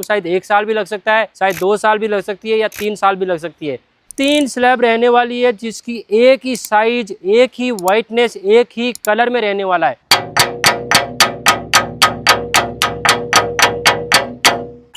शायद 1 साल भी लग सकता है, शायद 2 साल भी लग सकती है या 3 साल भी लग सकती है। 3 स्लैब रहने वाली है जिसकी एक ही साइज, एक ही वाइटनेस, एक ही कलर में रहने वाला है।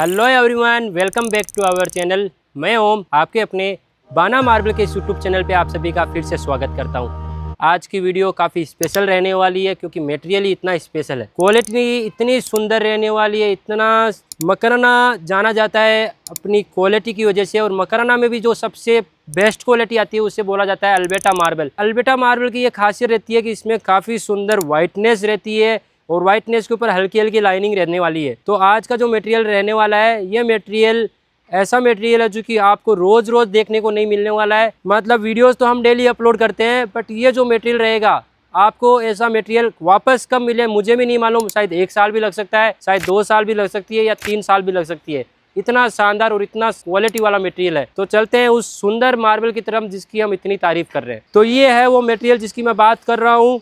Hello everyone, welcome back to our channel. मैं ओम, आपके अपने बाना मार्बल के यूट्यूब चैनल पे आप सभी का फिर से स्वागत करता हूँ। आज की वीडियो काफ़ी स्पेशल रहने वाली है क्योंकि मटेरियल ही इतना स्पेशल है, क्वालिटी इतनी सुंदर रहने वाली है। इतना मकराना जाना जाता है अपनी क्वालिटी की वजह से, और मकराना में भी जो सबसे बेस्ट क्वालिटी आती है उसे बोला जाता है अल्बर्टा मार्बल। अल्बर्टा मार्बल की ये खासियत रहती है कि इसमें काफ़ी सुंदर वाइटनेस रहती है और वाइटनेस के ऊपर हल्की हल्की लाइनिंग रहने वाली है। तो आज का जो मटेरियल रहने वाला है, ये मटेरियल ऐसा मटेरियल है जो कि आपको रोज़ रोज़ देखने को नहीं मिलने वाला है। मतलब वीडियोस तो हम डेली अपलोड करते हैं, बट ये जो मटेरियल रहेगा आपको ऐसा मटेरियल वापस कब मिले मुझे भी नहीं मालूम। शायद 1 साल भी लग सकता है, शायद 2 साल भी लग सकती है या 3 साल भी लग सकती है। इतना शानदार और इतना क्वालिटी वाला मटेरियल है। तो चलते हैं उस सुंदर मार्बल की तरफ जिसकी हम इतनी तारीफ कर रहे हैं। तो ये है वो मटेरियल जिसकी मैं बात कर रहा हूँ।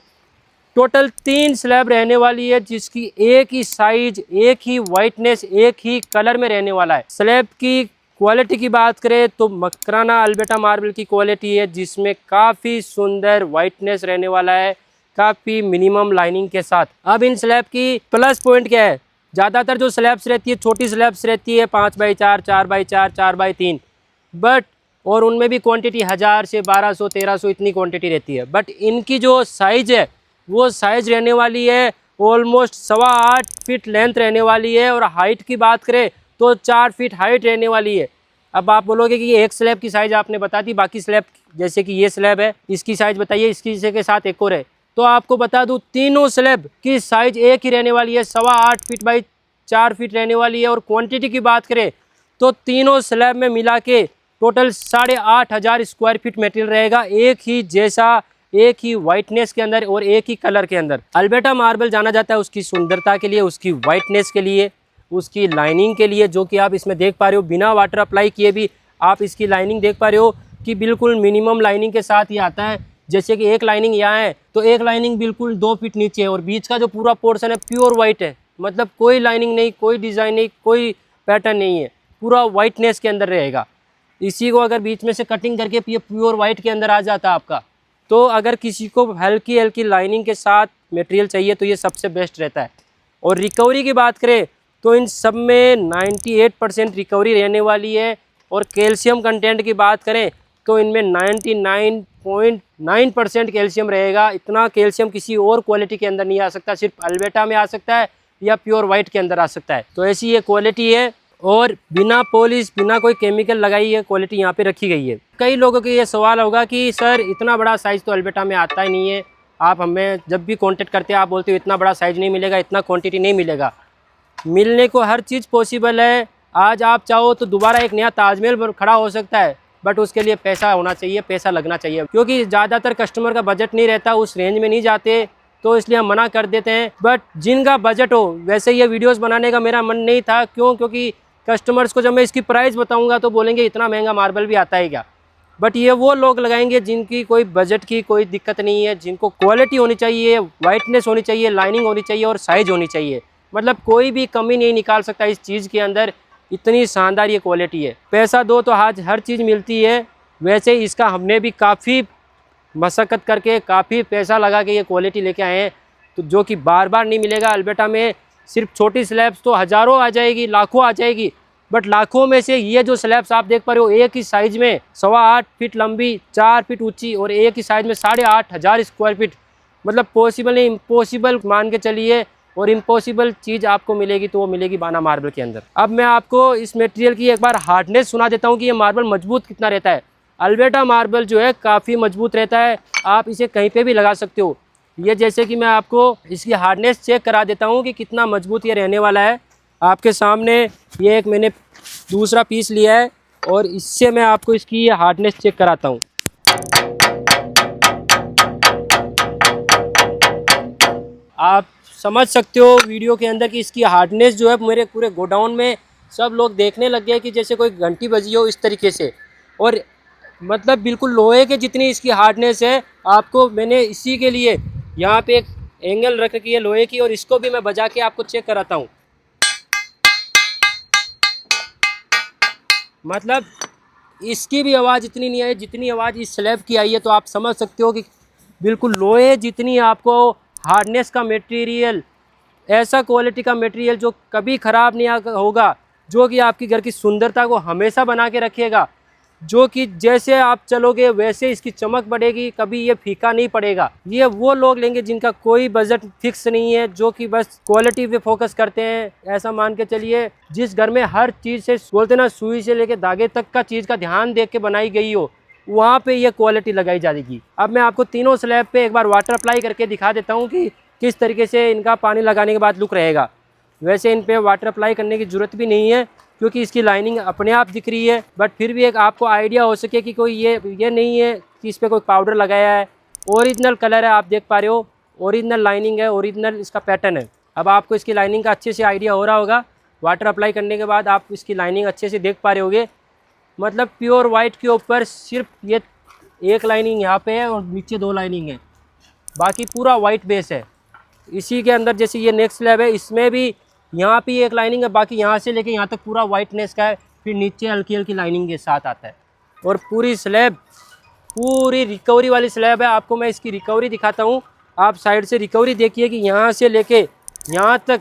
टोटल 3 स्लैब रहने वाली है जिसकी एक ही साइज, एक ही वाइटनेस, एक ही कलर में रहने वाला है। स्लैब की क्वालिटी की बात करें तो मकराना अल्बर्टा मार्बल की क्वालिटी है जिसमें काफ़ी सुंदर वाइटनेस रहने वाला है, काफ़ी मिनिमम लाइनिंग के साथ। अब इन स्लैब की प्लस पॉइंट क्या है? ज़्यादातर जो स्लैब्स रहती है छोटी स्लैब्स रहती है 5x4, 4x4, 4x3, बट और उनमें भी क्वांटिटी 1000 से 1200, 1300 इतनी क्वांटिटी रहती है। बट इनकी जो साइज़ है वो साइज़ रहने वाली है ऑलमोस्ट 8.25 फीट लेंथ रहने वाली है, और हाइट की बात करें तो 4 फीट हाइट रहने वाली है। अब आप बोलोगे कि ये एक स्लैब की साइज़ आपने बता दी, बाकी स्लैब जैसे कि ये स्लैब है इसकी साइज़ बताइए, इसकी के साथ एक और है। तो आपको बता दूं तीनों स्लैब की साइज़ एक ही रहने वाली है, 8.25 फीट बाई 4 फीट रहने वाली है। और क्वांटिटी की बात करें तो तीनों स्लैब में मिला के टोटल 8,500 स्क्वायर फीट मटेरियल रहेगा, एक ही जैसा, एक ही वाइटनेस के अंदर और एक ही कलर के अंदर। अल्बर्टा मार्बल जाना जाता है उसकी सुंदरता के लिए, उसकी वाइटनेस के लिए, उसकी लाइनिंग के लिए, जो कि आप इसमें देख पा रहे हो। बिना वाटर अप्लाई किए भी आप इसकी लाइनिंग देख पा रहे हो कि बिल्कुल मिनिमम लाइनिंग के साथ ही आता है। जैसे कि एक लाइनिंग यहाँ है तो एक लाइनिंग बिल्कुल 2 फीट नीचे है, और बीच का जो पूरा पोर्शन है प्योर वाइट है। मतलब कोई लाइनिंग नहीं, कोई डिज़ाइन नहीं, कोई पैटर्न नहीं है, पूरा वाइटनेस के अंदर रहेगा। इसी को अगर बीच में से कटिंग करके ये प्योर वाइट के अंदर आ जाता है आपका, तो अगर किसी को हल्की हल्की लाइनिंग के साथ मटेरियल चाहिए तो ये सबसे बेस्ट रहता है। और रिकवरी की बात करें तो इन सब में 98% रिकवरी रहने वाली है। और कैल्शियम कंटेंट की बात करें तो इनमें 99.9% कैल्शियम रहेगा। इतना कैल्शियम किसी और क्वालिटी के अंदर नहीं आ सकता, सिर्फ अल्बर्टा में आ सकता है या प्योर वाइट के अंदर आ सकता है। तो ऐसी ये क्वालिटी है, और बिना पॉलिश, बिना कोई केमिकल लगाई ये क्वालिटी यहाँ पे रखी गई है। कई लोगों के ये सवाल होगा कि सर इतना बड़ा साइज़ तो अल्बर्टा में आता ही नहीं है, आप हमें जब भी कांटेक्ट करते हैं आप बोलते हो इतना बड़ा साइज़ नहीं मिलेगा, इतना क्वांटिटी नहीं मिलेगा। मिलने को हर चीज़ पॉसिबल है। आज आप चाहो तो दोबारा एक नया ताजमहल खड़ा हो सकता है, बट उसके लिए पैसा होना चाहिए, पैसा लगना चाहिए, क्योंकि ज़्यादातर कस्टमर का बजट नहीं रहता, उस रेंज में नहीं जाते, तो इसलिए हम मना कर देते हैं। बट जिनका बजट हो, वैसे ये वीडियोज़ बनाने का मेरा मन नहीं था, क्योंकि कस्टमर्स को जब मैं इसकी प्राइस बताऊंगा तो बोलेंगे इतना महंगा मार्बल भी आता है क्या। बट ये वो लोग लगाएंगे जिनकी कोई बजट की कोई दिक्कत नहीं है, जिनको क्वालिटी होनी चाहिए, वाइटनेस होनी चाहिए, लाइनिंग होनी चाहिए और साइज होनी चाहिए। मतलब कोई भी कमी नहीं निकाल सकता इस चीज़ के अंदर, इतनी शानदार ये क्वालिटी है। पैसा दो तो आज हर चीज़ मिलती है। वैसे इसका हमने भी काफ़ी मशक्क़त करके, काफ़ी पैसा लगा के ये क्वालिटी लेके आए हैं, तो जो कि बार बार नहीं मिलेगा। अल्बर्टा में सिर्फ छोटी स्लैब्स तो हज़ारों आ जाएगी, लाखों आ जाएगी, बट लाखों में से ये जो स्लैब्स आप देख पा रहे हो एक ही साइज़ में 8.25 फीट लंबी, 4 फीट ऊंची, और एक ही साइज़ में 8,500 स्क्वायर फीट। मतलब पॉसिबल नहीं, इम्पॉसिबल मान के चलिए। और इम्पॉसिबल चीज़ आपको मिलेगी तो वो मिलेगी बाना मार्बल के अंदर। अब मैं आपको इस मटेरियल की एक बार हार्डनेस सुना देता हूँ कि ये मार्बल मजबूत कितना रहता है। अल्बर्टा मार्बल जो है काफ़ी मजबूत रहता है, आप इसे कहीं पे भी लगा सकते हो। ये जैसे कि मैं आपको इसकी हार्डनेस चेक करा देता हूँ कि कितना मजबूत ये रहने वाला है। आपके सामने ये एक मैंने दूसरा पीस लिया है, और इससे मैं आपको इसकी हार्डनेस चेक कराता हूँ। आप समझ सकते हो वीडियो के अंदर कि इसकी हार्डनेस जो है मेरे पूरे गोडाउन में सब लोग देखने लग गए कि जैसे कोई घंटी बजी हो इस तरीके से। और मतलब बिल्कुल लोहे के जितनी इसकी हार्डनेस है। आपको मैंने इसी के लिए यहाँ पे एक एंगल रख रखी है लोहे की, और इसको भी मैं बजा के आपको चेक कराता हूँ। मतलब इसकी भी आवाज़ इतनी नहीं आई जितनी आवाज़ इस स्लैब की आई है। तो आप समझ सकते हो कि बिल्कुल लोहे जितनी आपको हार्डनेस का मटेरियल, ऐसा क्वालिटी का मटेरियल जो कभी ख़राब नहीं होगा, जो कि आपकी घर की सुंदरता को हमेशा बना के रखेगा, जो कि जैसे आप चलोगे वैसे इसकी चमक बढ़ेगी, कभी ये फीका नहीं पड़ेगा। ये वो लोग लेंगे जिनका कोई बजट फिक्स नहीं है, जो कि बस क्वालिटी पे फोकस करते हैं। ऐसा मान के चलिए जिस घर में हर चीज़ से बोलते ना सुई से लेके धागे तक का चीज़ का ध्यान देख के बनाई गई हो, वहाँ पे ये क्वालिटी लगाई जाएगी। अब मैं आपको तीनों स्लैब पे एक बार वाटर अप्लाई करके दिखा देता हूँ कि किस तरीके से इनका पानी लगाने के बाद लुक रहेगा। वैसे इन पे वाटर अप्लाई करने की ज़रूरत भी नहीं है क्योंकि इसकी लाइनिंग अपने आप दिख रही है, बट फिर भी एक आपको आइडिया हो सके कि कोई ये नहीं है कि इस पर कोई पाउडर लगाया है। ओरिजिनल कलर है, आप देख पा रहे हो, ओरिजिनल लाइनिंग है, ओरिजिनल इसका पैटर्न है। अब आपको इसकी लाइनिंग का अच्छे से आइडिया हो रहा होगा। वाटर अप्लाई करने के बाद आप इसकी लाइनिंग अच्छे से देख पा रहे होगे। मतलब प्योर वाइट के ऊपर सिर्फ ये एक लाइनिंग यहाँ पे है और नीचे 2 लाइनिंग है, बाकी पूरा वाइट बेस है। इसी के अंदर जैसे ये नेक्स्ट स्लैब है, इसमें भी यहाँ पे एक लाइनिंग है, बाकी यहाँ से लेके यहाँ तक पूरा वाइटनेस का है, फिर नीचे हल्की हल्की लाइनिंग के साथ आता है। और पूरी स्लैब पूरी रिकवरी वाली स्लैब है। आपको मैं इसकी रिकवरी दिखाता हूँ, आप साइड से रिकवरी देखिए कि यहाँ से लेके यहाँ तक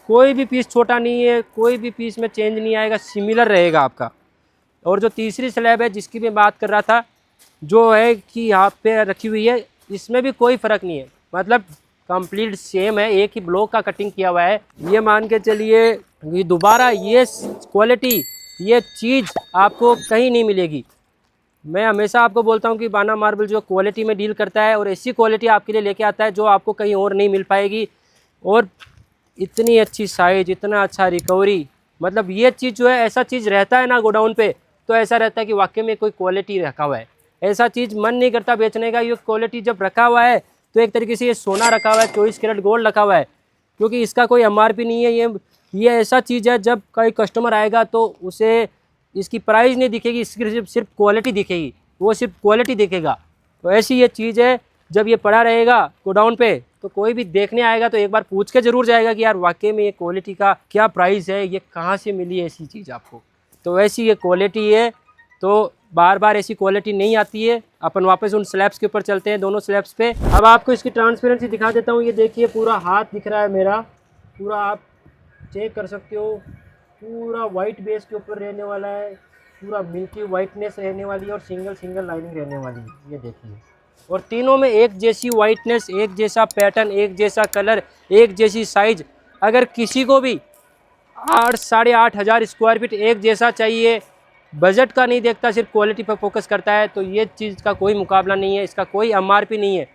कोई भी पीस छोटा नहीं है, कोई भी पीस में चेंज नहीं आएगा, सिमिलर रहेगा आपका। और जो तीसरी स्लैब है जिसकी मैं बात कर रहा था, जो है कि यहाँ पे रखी हुई है, इसमें भी कोई फ़र्क नहीं है, मतलब कंप्लीट सेम है, एक ही ब्लॉक का कटिंग किया हुआ है। ये मान के चलिए ये दोबारा ये क्वालिटी, ये चीज़ आपको कहीं नहीं मिलेगी। मैं हमेशा आपको बोलता हूँ कि बाना मार्बल जो क्वालिटी में डील करता है और ऐसी क्वालिटी आपके लिए लेके आता है जो आपको कहीं और नहीं मिल पाएगी। और इतनी अच्छी साइज, इतना अच्छा रिकवरी, मतलब ये चीज़ जो है, ऐसा चीज़ रहता है ना गोडाउन पे, तो ऐसा रहता है कि वाकई में कोई क्वालिटी रखा हुआ है। ऐसा चीज़ मन नहीं करता बेचने का। ये क्वालिटी जब रखा हुआ है तो एक तरीके से ये सोना रखा हुआ है, 24 कैरेट गोल्ड रखा हुआ है, क्योंकि इसका कोई एमआरपी नहीं है। ये ऐसा चीज़ है, जब कोई कस्टमर आएगा तो उसे इसकी प्राइस नहीं दिखेगी, इसकी सिर्फ क्वालिटी दिखेगी, वो सिर्फ क्वालिटी दिखेगा। तो ऐसी ये चीज़ है, जब ये पड़ा रहेगा गोडाउन पे तो कोई भी देखने आएगा तो एक बार पूछ के ज़रूर जाएगा कि यार वाकई में ये क्वालिटी का क्या प्राइस है, ये कहाँ से मिली है ऐसी चीज़ आपको। तो ऐसी ये क्वालिटी है, तो बार बार ऐसी क्वालिटी नहीं आती है। अपन वापस उन स्लैब्स के ऊपर चलते हैं, दोनों स्लैब्स पे। अब आपको इसकी ट्रांसपेरेंसी दिखा देता हूँ। ये देखिए पूरा हाथ दिख रहा है मेरा, पूरा आप चेक कर सकते हो, पूरा वाइट बेस के ऊपर रहने वाला है, पूरा मिल्की वाइटनेस रहने वाली है और सिंगल लाइनिंग रहने वाली है। ये देखिए, और तीनों में एक जैसी वाइटनेस, एक जैसा पैटर्न, एक जैसा कलर, एक जैसी साइज। अगर किसी को भी 8-8.5 हज़ार स्क्वायर फीट एक जैसा चाहिए, बजट का नहीं देखता, सिर्फ क्वालिटी पर फोकस करता है, तो ये चीज़ का कोई मुकाबला नहीं है। इसका कोई एमआरपी नहीं है,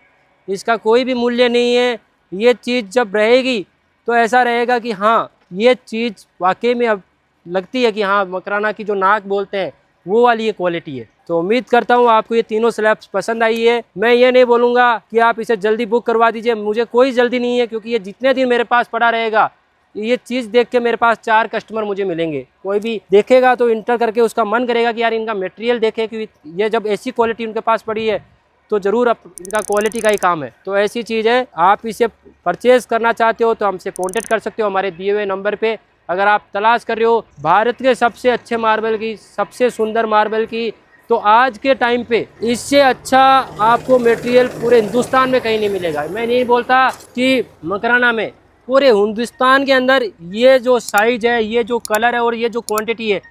इसका कोई भी मूल्य नहीं है। ये चीज़ जब रहेगी तो ऐसा रहेगा कि हाँ, ये चीज़ वाकई में अब लगती है कि हाँ, मकराना की जो नाक बोलते हैं वो वाली ये क्वालिटी है। तो उम्मीद करता हूँ आपको ये तीनों स्लैब्स पसंद आई है। मैं ये नहीं बोलूँगा कि आप इसे जल्दी बुक करवा दीजिए, मुझे कोई जल्दी नहीं है, क्योंकि ये जितने दिन मेरे पास पड़ा रहेगा, ये चीज़ देख के मेरे पास 4 कस्टमर मुझे मिलेंगे। कोई भी देखेगा तो इंटर करके उसका मन करेगा कि यार इनका मटेरियल देखे, कि ये जब ऐसी क्वालिटी उनके पास पड़ी है तो ज़रूर इनका क्वालिटी का ही काम है। तो ऐसी चीज़ है, आप इसे परचेज़ करना चाहते हो तो हमसे कांटेक्ट कर सकते हो हमारे दिए हुए नंबर पे। अगर आप तलाश कर रहे हो भारत के सबसे अच्छे मार्बल की, सबसे सुंदर मार्बल की, तो आज के टाइम पे इससे अच्छा आपको मटेरियल पूरे हिंदुस्तान में कहीं नहीं मिलेगा। मैं नहीं बोलता कि मकराना में, पूरे हिंदुस्तान के अंदर ये जो साइज है, ये जो कलर है और ये जो क्वांटिटी है,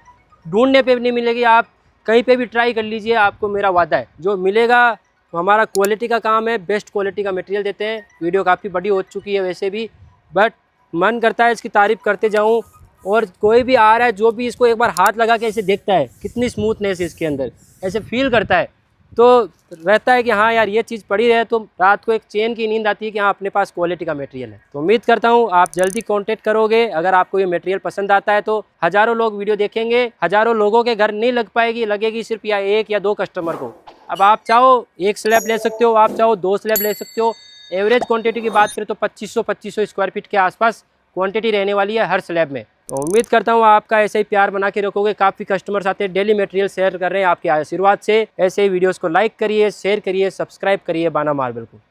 ढूंढने पे भी नहीं मिलेगी। आप कहीं पे भी ट्राई कर लीजिए, आपको मेरा वादा है जो मिलेगा। तो हमारा क्वालिटी का काम है, बेस्ट क्वालिटी का मटेरियल देते हैं। वीडियो काफ़ी बड़ी हो चुकी है वैसे भी, बट मन करता है इसकी तारीफ़ करते जाऊँ। और कोई भी आ रहा है जो भी इसको एक बार हाथ लगा के इसे देखता है, कितनी स्मूथनेस है इसके अंदर, ऐसे फील करता है, तो रहता है कि हाँ यार ये चीज़ पड़ी रहे तो रात को एक चैन की नींद आती है कि हाँ अपने पास क्वालिटी का मटेरियल है। तो उम्मीद करता हूँ आप जल्दी कांटेक्ट करोगे। अगर आपको ये मटेरियल पसंद आता है तो हज़ारों लोग वीडियो देखेंगे, हज़ारों लोगों के घर नहीं लग पाएगी, लगेगी सिर्फ या 1 या 2 कस्टमर को। अब आप चाहो 1 स्लैब ले सकते हो, आप चाहो 2 स्लैब ले सकते हो। एवरेज क्वान्टिटी की बात करें तो 2500 स्क्वायर फीट के आसपास क्वांटिटी रहने वाली है हर स्लैब में। तो उम्मीद करता हूँ आपका ऐसे ही प्यार बना के रखोगे। काफ़ी कस्टमर्स आते हैं, डेली मटेरियल शेयर कर रहे हैं आपके आशीर्वाद से। ऐसे ही वीडियोस को लाइक करिए, शेयर करिए, सब्सक्राइब करिए बाना मार्बल को।